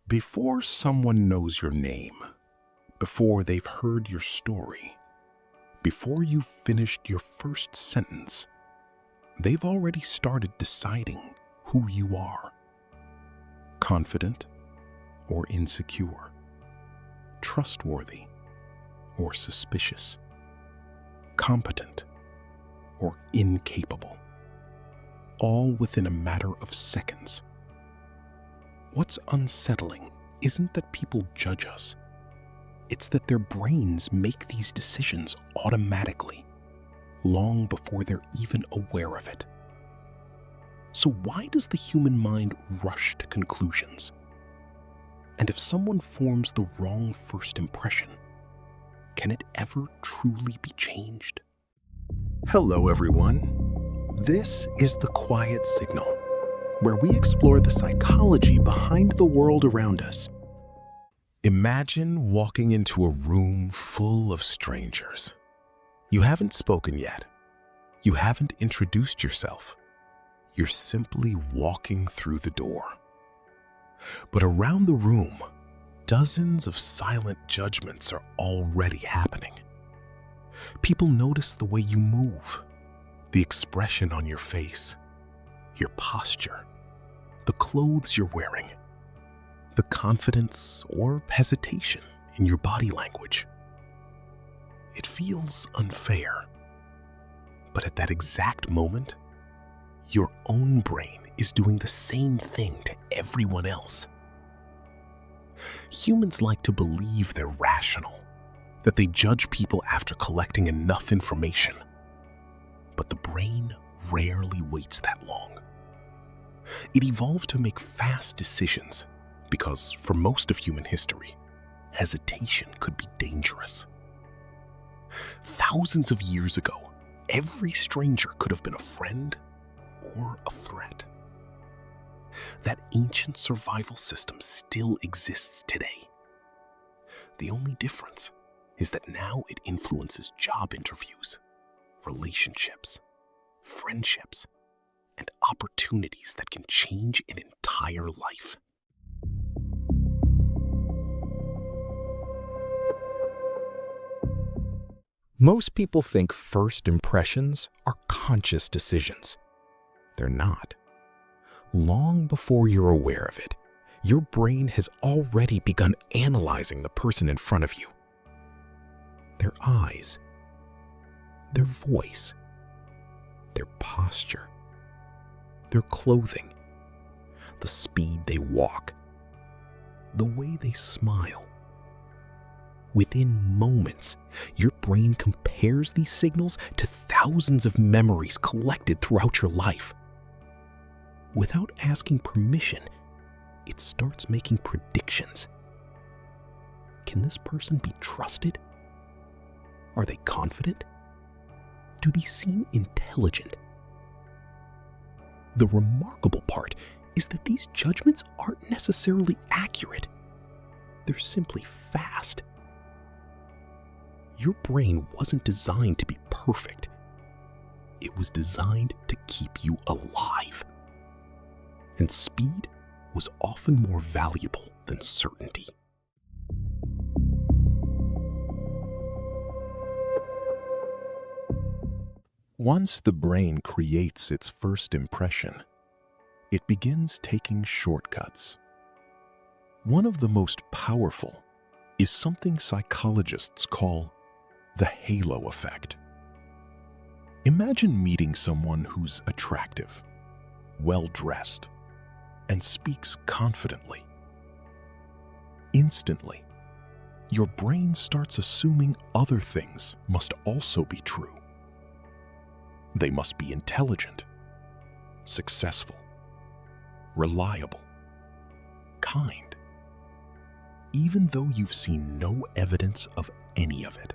Before someone knows your name, before they've heard your story, before you've finished your first sentence, they've already started deciding who you are. Confident or insecure, trustworthy or suspicious, competent or incapable, all within a matter of seconds. What's unsettling isn't that people judge us. It's that their brains make these decisions automatically, long before they're even aware of it. So why does the human mind rush to conclusions? And if someone forms the wrong first impression, can it ever truly be changed? Hello, everyone. This is The Quiet Signal, where we explore the psychology behind the world around us. Imagine walking into a room full of strangers. You haven't spoken yet. You haven't introduced yourself. You're simply walking through the door. But around the room, dozens of silent judgments are already happening. People notice the way you move, the expression on your face, your posture, the clothes you're wearing, the confidence or hesitation in your body language. It feels unfair, but at that exact moment, your own brain is doing the same thing to everyone else. Humans like to believe they're rational, that they judge people after collecting enough information. But the brain rarely waits that long. It evolved to make fast decisions because, for most of human history, hesitation could be dangerous. Thousands of years ago, every stranger could have been a friend or a threat. That ancient survival system still exists today. The only difference is that now it influences job interviews, relationships, friendships, and opportunities that can change an entire life. Most people think first impressions are conscious decisions. They're not. Long before you're aware of it, your brain has already begun analyzing the person in front of you. Their eyes, their voice, their posture, their clothing, the speed they walk, the way they smile. Within moments, your brain compares these signals to thousands of memories collected throughout your life. Without asking permission, it starts making predictions. Can this person be trusted? Are they confident? Do they seem intelligent? The remarkable part is that these judgments aren't necessarily accurate. They're simply fast. Your brain wasn't designed to be perfect. It was designed to keep you alive. And speed was often more valuable than certainty. Once the brain creates its first impression, it begins taking shortcuts. One of the most powerful is something psychologists call the halo effect. Imagine meeting someone who's attractive, well-dressed, and speaks confidently. Instantly, your brain starts assuming other things must also be true. They must be intelligent, successful, reliable, kind, even though you've seen no evidence of any of it.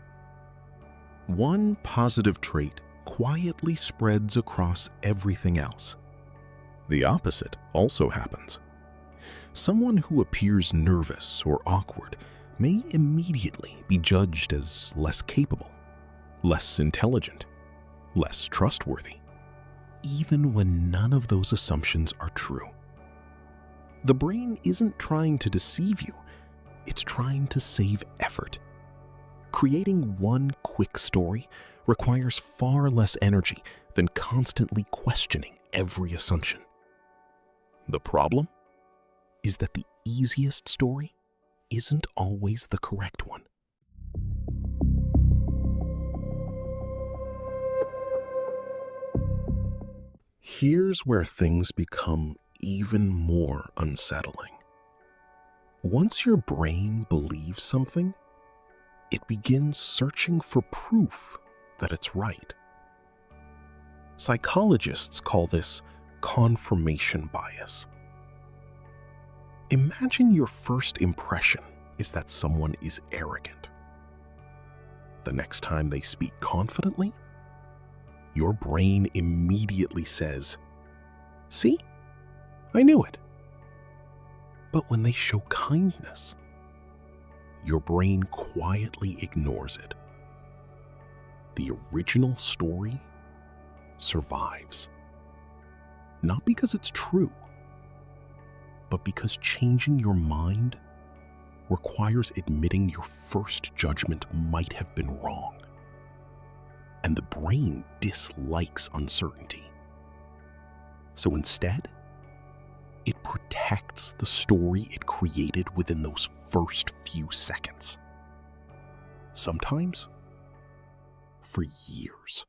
One positive trait quietly spreads across everything else. The opposite also happens. Someone who appears nervous or awkward may immediately be judged as less capable, less intelligent, less trustworthy, even when none of those assumptions are true. The brain isn't trying to deceive you. It's trying to save effort. Creating one quick story requires far less energy than constantly questioning every assumption. The problem is that the easiest story isn't always the correct one. Here's where things become even more unsettling. Once your brain believes something, it begins searching for proof that it's right. Psychologists call this confirmation bias. Imagine your first impression is that someone is arrogant. The next time they speak confidently, your brain immediately says, "See? I knew it." But when they show kindness, your brain quietly ignores it. The original story survives. Not because it's true, but because changing your mind requires admitting your first judgment might have been wrong. And the brain dislikes uncertainty. So instead, it protects the story it created within those first few seconds. Sometimes for years.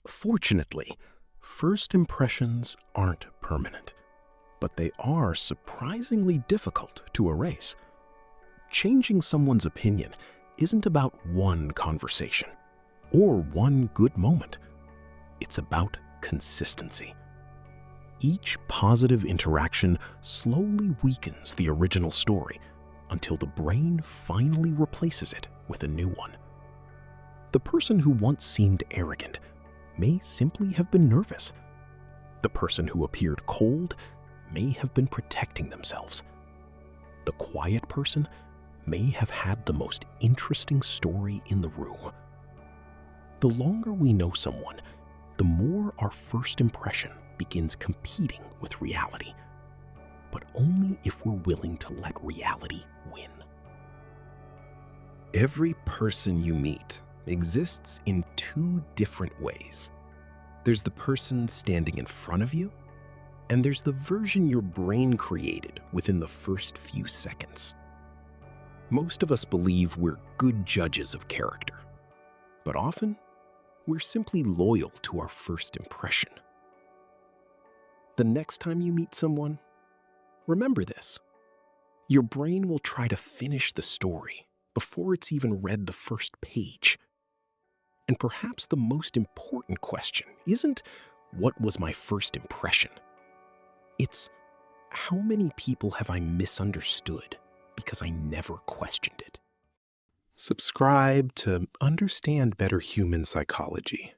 Fortunately, first impressions aren't permanent, but they are surprisingly difficult to erase. Changing someone's opinion isn't about one conversation or one good moment. It's about consistency. Each positive interaction slowly weakens the original story until the brain finally replaces it with a new one. The person who once seemed arrogant may simply have been nervous. The person who appeared cold may have been protecting themselves. The quiet person may have had the most interesting story in the room. The longer we know someone, the more our first impression begins competing with reality, but only if we're willing to let reality win. Every person you meet exists in two different ways. There's the person standing in front of you, and there's the version your brain created within the first few seconds. Most of us believe we're good judges of character, but often we're simply loyal to our first impression. The next time you meet someone, remember this. Your brain will try to finish the story before it's even read the first page. And perhaps the most important question isn't, what was my first impression? It's, how many people have I misunderstood because I never questioned it? Subscribe to understand better human psychology